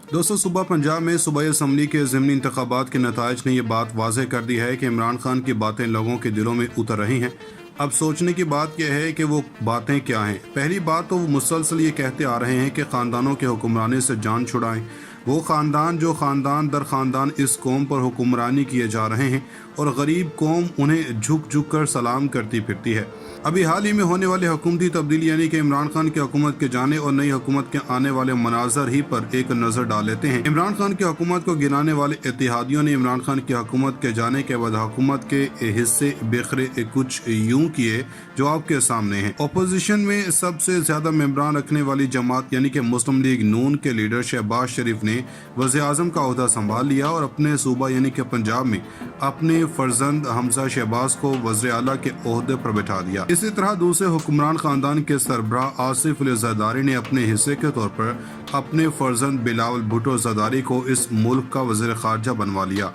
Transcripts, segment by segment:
दोस्तों, सुबह पंजाब में सूबाई असम्बली के ज़िमनी इंतखाबात के नताइज ने यह बात वाज़ेह कर दी है कि इमरान खान की बातें लोगों के दिलों में उतर रही हैं। अब सोचने की बात यह है कि वो बातें क्या हैं। पहली बात तो वो मुसलसल ये कहते आ रहे हैं कि ख़ानदानों के हुक्मरानी से जान छुड़ाएं। वो ख़ानदान जो ख़ानदान दर ख़ानदान इस कौम पर हुक्मरानी किए जा रहे हैं और गरीब कौम उन्हें झुक झुक कर सलाम करती फिरती है। अभी हाल ही में होने वाली हुकूमती तब्दीली यानी कि इमरान खान की हुकूमत के जाने और नई हुकूमत के आने वाले मनाजर ही पर एक नज़र डाल लेते हैं। इमरान खान की हुकूमत को गिनाने वाले इत्तेहादियों ने इमरान खान की हुकूमत के जाने के बाद हुकूमत के हिस्से बिखरे कुछ यूं किए जो आपके सामने हैं। अपोजिशन में सबसे ज्यादा मेंबरान रखने वाली जमात यानी कि मुस्लिम लीग नून के लीडर शहबाज शरीफ ने वज़ीर आज़म का ओहदा संभाल लिया और अपने सूबा यानी कि पंजाब में अपने फर्जंद हमजा शहबाज को वज़ीर आला के ओहदे पर बैठा दिया। इसी तरह दूसरे हुक्मरान खानदान के सरबराह आसिफ अली ज़रदारी ने अपने हिस्से के तौर पर अपने फर्जंद बिलावल भुट्टो ज़रदारी को इस मुल्क का वज़ीर ख़ारजा बनवा लिया।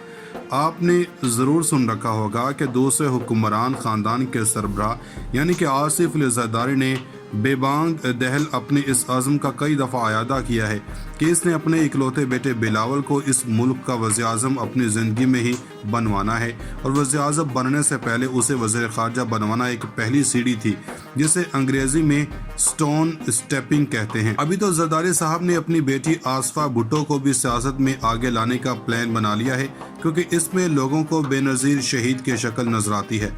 आपने ज़रूर सुन रखा होगा कि दूसरे हुक्मरान ख़ानदान के सरबराह यानी कि आसिफ अली ज़रदारी ने बेबांग दहल अपने इस आज़म का कई दफ़ा अयादा किया है कि इसने अपने इकलौते बेटे बिलावल को इस मुल्क का वज़ीर आज़म अपनी ज़िंदगी में ही बनवाना है और वज़ीर आज़म बनने से पहले उसे वज़ीर ख़ारजा बनवाना एक पहली सीढ़ी थी जिसे अंग्रेज़ी में स्टोन स्टेपिंग कहते हैं। अभी तो ज़रदारी साहब ने अपनी बेटी आसफा भुट्टो को भी सियासत में आगे लाने का प्लान बना लिया है क्योंकि इसमें लोगों को बेनज़ीर शहीद की शक्ल नजर आती है।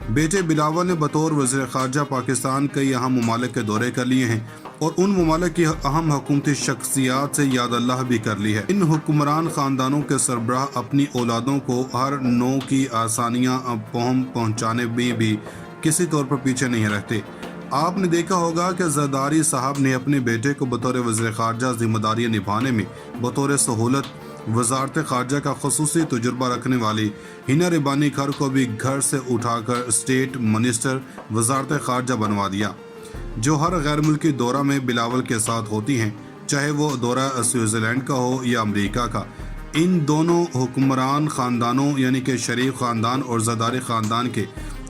बेटे बिलावल ने बतौर वज़ीर ख़ारजा पाकिस्तान कई अहम ममालिक के दौरे कर लिए हैं और उन ममालिक की अहम हुकूमती शख्सियात से याद अल्लाह भी कर ली है। इन हुक्मरान ख़ानदानों के सरबराह अपनी औलादों को हर नौ की आसानियाँ पहुँचाने में भी किसी तौर पर पीछे नहीं रहते। आपने देखा होगा कि ज़रदारी साहब ने अपने बेटे को बतौर वज़ीर ख़ारजा जिम्मेदारियाँ निभाने में बतौर सहूलत वजारत ख़ारजा का ख़ुसूसी तजुर्बा रखने वाली हिना रिबानी खर को भी घर से उठाकर स्टेट मिनिस्टर वजारत ख़ारजा बनवा दिया, जो हर गैर मुल्की दौरा में बिलावल के साथ होती हैं, चाहे वो दौरा स्विट्ज़रलैंड का हो या अमेरिका का। इन दोनों हुक्मरान ख़ानदानों यानी कि शरीफ ख़ानदान और ज़रदारी ख़ानदान के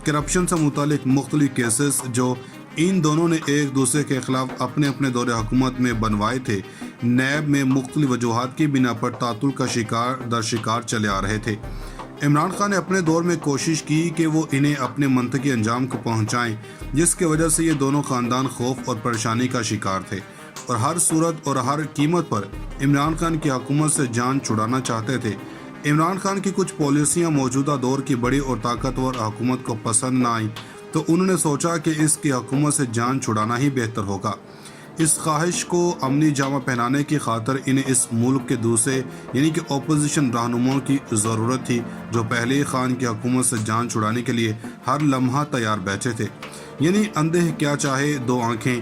करप्शन से मुतालिक मुख्तलिफ केसेस जो इन दोनों ने एक दूसरे के खिलाफ अपने अपने दौरे हुकूमत में बनवाए थे, नैब में मुख्तलिफ वजूहात की बिना पर तातुल का शिकार चले आ रहे थे। इमरान खान ने अपने दौर में कोशिश की कि वो इन्हें अपने मंतकी अंजाम को पहुंचाएं, जिसकी वजह से ये दोनों ख़ानदान खौफ और परेशानी का शिकार थे और हर सूरत और हर कीमत पर इमरान खान की हुकूमत से जान छुड़ाना चाहते थे। इमरान खान की कुछ पॉलिसियाँ मौजूदा दौर की बड़ी और ताकतवर हुकूमत को पसंद न आई तो उन्होंने सोचा कि इसकी हुकूमत से जान छुड़ाना ही बेहतर होगा। इस ख्वाहिश को अमली जामा पहनाने की खातर इन्हें इस मुल्क के दूसरे यानी कि अपोजिशन रहनुमाओं की ज़रूरत थी जो पहले खान की हुकूमत से जान छुड़ाने के लिए हर लम्हा तैयार बैठे थे। यानी अंधे क्या चाहे दो आँखें।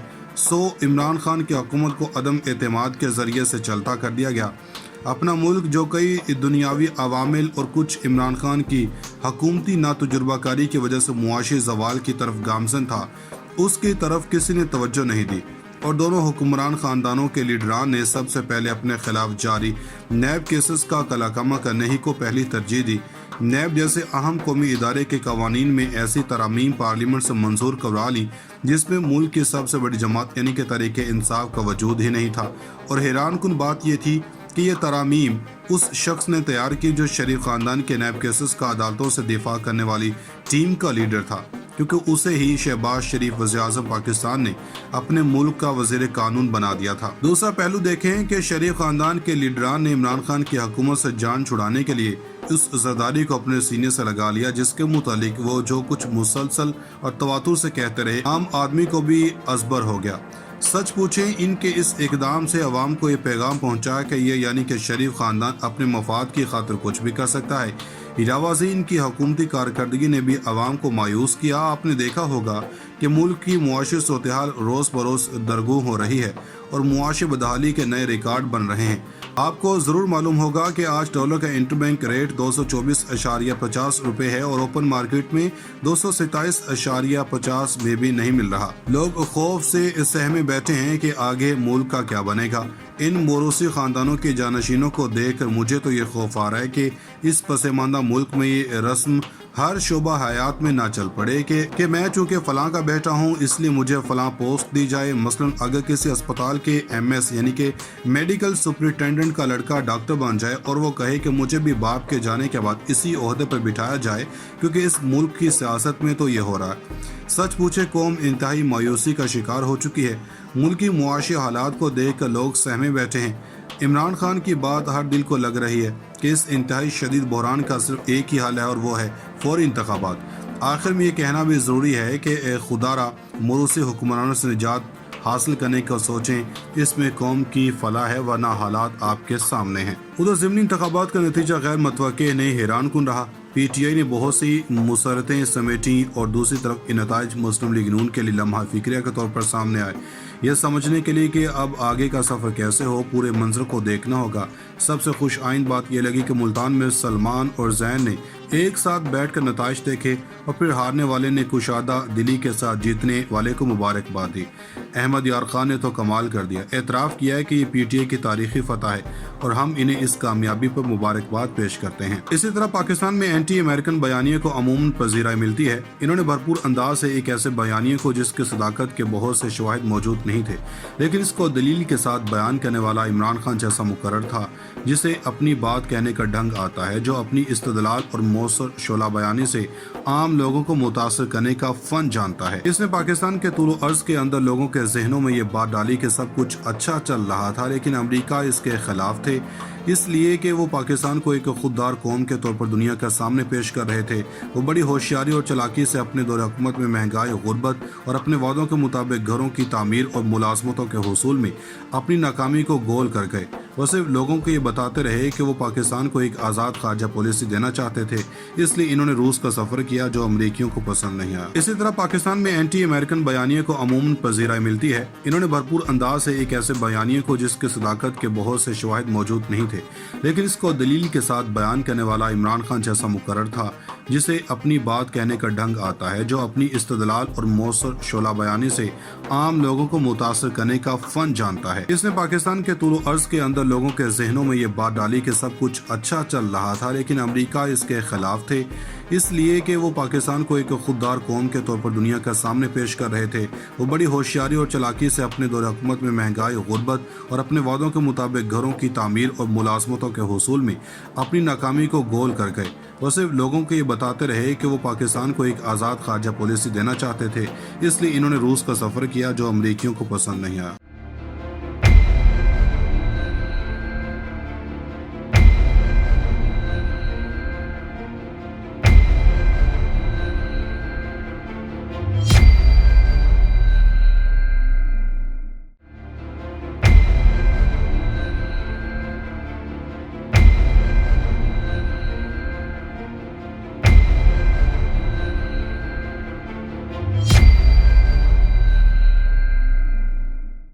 इमरान खान की हुकूमत को अदम एतमाद के ज़रिए से चलता कर दिया गया। अपना मुल्क जो कई दुनियावी अवामिल और कुछ इमरान खान की हकूमती नातजुर्बाकारी की वजह से मुआशी जवाल की तरफ गामजन था, उसकी तरफ किसी ने तवज्जो नहीं दी और दोनों हुक्मरान ख़ानदानों के लीडरान ने सबसे पहले अपने खिलाफ जारी नैब केसेस का कलाकमा करने ही को पहली तरजीह दी। नैब जैसे अहम कौमी इदारे के कवानीन में ऐसी तरामीम पार्लियामेंट से मंजूर करवा ली जिसमें मुल्क की सबसे बड़ी जमात यानी कि तहरीक इंसाफ का वजूद ही नहीं था। और हैरान कुन बात यह थी कि ये तरामीम उस शख्स ने तैयार की जो शरीफ ख़ानदान के नैब केसेस का अदालतों से दिफा करने वाली टीम का लीडर था, क्योंकि उसे ही शहबाज शरीफ वज़ीर आज़म पाकिस्तान ने अपने मुल्क का वज़ीर कानून बना दिया था। दूसरा पहलू देखें कि शरीफ ख़ानदान के लीडरान ने इमरान खान की हुकूमत से जान छुड़ाने के लिए उस ज़रदारी को अपने सीने से लगा लिया जिसके मुतालिक वो जो कुछ मुसलसल और तवातुर से कहते रहे आम आदमी को भी अजबर हो गया। सच पूछें, इनके इस इकदाम से अवाम को ये पैगाम पहुंचा कि ये यानी कि शरीफ ख़ानदान अपने मफाद की खातिर कुछ भी कर सकता है। इलावाज़ी इनकी हुकूमती कारकर्दगी ने भी अवाम को मायूस किया। आपने देखा होगा कि मुल्क की मुआशी सूरत-ए-हाल रोज़ बरोज़ दरगू हो रही है और मुआशी बदहाली के नए रिकॉर्ड बन रहे हैं। आपको ज़रूर मालूम होगा कि आज डॉलर का इंटरबैंक रेट 224.50 रुपये है और ओपन मार्केट में 227.50 में भी नहीं मिल रहा। लोग खौफ से सहमे बैठे हैं कि आगे मुल्क का क्या बनेगा। ان موروثی خاندانوں کے جانشینوں کو دیکھ کر مجھے تو یہ خوف آ رہا ہے کہ اس پسماندہ ملک میں یہ رسم ہر شعبہ حیات میں نہ چل پڑے کہ میں چونکہ فلاں کا بیٹا ہوں اس لیے مجھے فلاں پوسٹ دی جائے۔ مثلا اگر کسی اسپتال کے MS یعنی کہ میڈیکل سپرنٹینڈنٹ کا لڑکا ڈاکٹر بن جائے اور وہ کہے کہ مجھے بھی باپ کے جانے کے بعد اسی عہدے پر بٹھایا جائے، کیونکہ اس ملک کی سیاست میں تو یہ ہو رہا ہے۔ سچ پوچھے قوم انتہائی مایوسی کا شکار ہو چکی ہے۔ ملکی معاشی حالات کو دیکھ کر لوگ سہمے بیٹھے ہیں۔ عمران خان کی بات ہر دل کو لگ رہی ہے کہ اس انتہائی شدید بحران کا صرف ایک ہی حل ہے اور وہ ہے فوری انتخابات۔ آخر میں یہ کہنا بھی ضروری ہے کہ اے خدارا موروثی حکمرانوں سے نجات حاصل کرنے کا سوچیں، اس میں قوم کی فلاح ہے ورنہ حالات آپ کے سامنے ہیں۔ ادھر ضمنی انتخابات کا نتیجہ غیر متوقع نہیں حیران کن رہا۔ PTI نے بہت سی مسرتیں سمیٹیں اور دوسری طرف یہ نتائج مسلم لیگ نون کے لیے لمحہ فکریہ کے طور پر سامنے آئے۔ یہ سمجھنے کے لیے کہ اب آگے کا سفر کیسے ہو پورے منظر کو دیکھنا ہوگا۔ سب سے خوش آئند بات یہ لگی کہ ملتان میں سلمان اور زین نے ایک ساتھ بیٹھ کر نتائج دیکھے اور پھر ہارنے والے نے کشادہ دلی کے ساتھ جیتنے والے کو مبارکباد دی۔ احمد یار خان نے تو کمال کر دیا، اعتراف کیا ہے کہ یہ PTI کی تاریخی فتح ہے اور ہم انہیں اس کامیابی پر مبارکباد پیش کرتے ہیں۔ اسی طرح پاکستان میں اینٹی امریکن بیانیے کو عموماً پذیرائی ملتی ہے۔ انہوں نے بھرپور انداز سے ایک ایسے بیانیے کو جس کی صداقت کے بہت سے شواہد موجود نہیں تھے لیکن اس کو دلیل کے ساتھ بیان کرنے والا عمران خان جیسا مقرر تھا، جسے اپنی بات کہنے کا ڈھنگ آتا ہے، جو اپنی استدلال اور مؤثر شعلہ بیانی سے عام لوگوں کو متاثر کرنے کا فن جانتا ہے۔ اس نے پاکستان کے طول و عرض کے اندر لوگوں کے ذہنوں میں یہ بات ڈالی کہ سب کچھ اچھا چل رہا تھا لیکن امریکہ اس کے خلاف تھے، اس لیے کہ وہ پاکستان کو ایک خوددار قوم کے طور پر دنیا کے سامنے پیش کر رہے تھے۔ وہ بڑی ہوشیاری اور چالاکی سے اپنے دور حکومت میں مہنگائی، غربت اور اپنے وعدوں کے مطابق گھروں کی تعمیر اور ملازمتوں کے حصول میں اپنی ناکامی کو گول کر گئے۔ وہ صرف لوگوں کو یہ بتاتے رہے کہ وہ پاکستان کو ایک آزاد خارجہ پالیسی دینا چاہتے تھے، اس لیے انہوں نے روس کا سفر کیا جو امریکیوں کو پسند نہیں آیا۔ اسی طرح پاکستان میں اینٹی امریکن بیانیے کو عموماً پذیرائی ملتی ہے۔ انہوں نے بھرپور انداز سے ایک ایسے بیانیے کو جس کی صداقت کے بہت سے شواہد موجود نہیں تھے لیکن اس کو دلیل کے ساتھ بیان کرنے والا عمران خان جیسا مقرر تھا، جسے اپنی بات کہنے کا ڈھنگ آتا ہے، جو اپنی استدلال اور مؤثر شعلہ بیانی سے عام لوگوں کو متاثر کرنے کا فن جانتا ہے۔ اس نے پاکستان کے طول و عرض کے اندر لوگوں کے ذہنوں میں یہ بات ڈالی کہ سب کچھ اچھا چل رہا تھا لیکن امریکہ اس کے خلاف تھے، اس لیے کہ وہ پاکستان کو ایک خوددار قوم کے طور پر دنیا کے سامنے پیش کر رہے تھے۔ وہ بڑی ہوشیاری اور چالاکی سے اپنے دور حکومت میں مہنگائی، غربت اور اپنے وعدوں کے مطابق گھروں کی تعمیر اور ملازمتوں کے حصول میں اپنی ناکامی کو گول کر گئے۔ وہ صرف لوگوں کو یہ بتاتے رہے کہ وہ پاکستان کو ایک آزاد خارجہ پالیسی دینا چاہتے تھے، اس لیے انہوں نے روس کا سفر کیا جو امریکیوں کو پسند نہیں آیا۔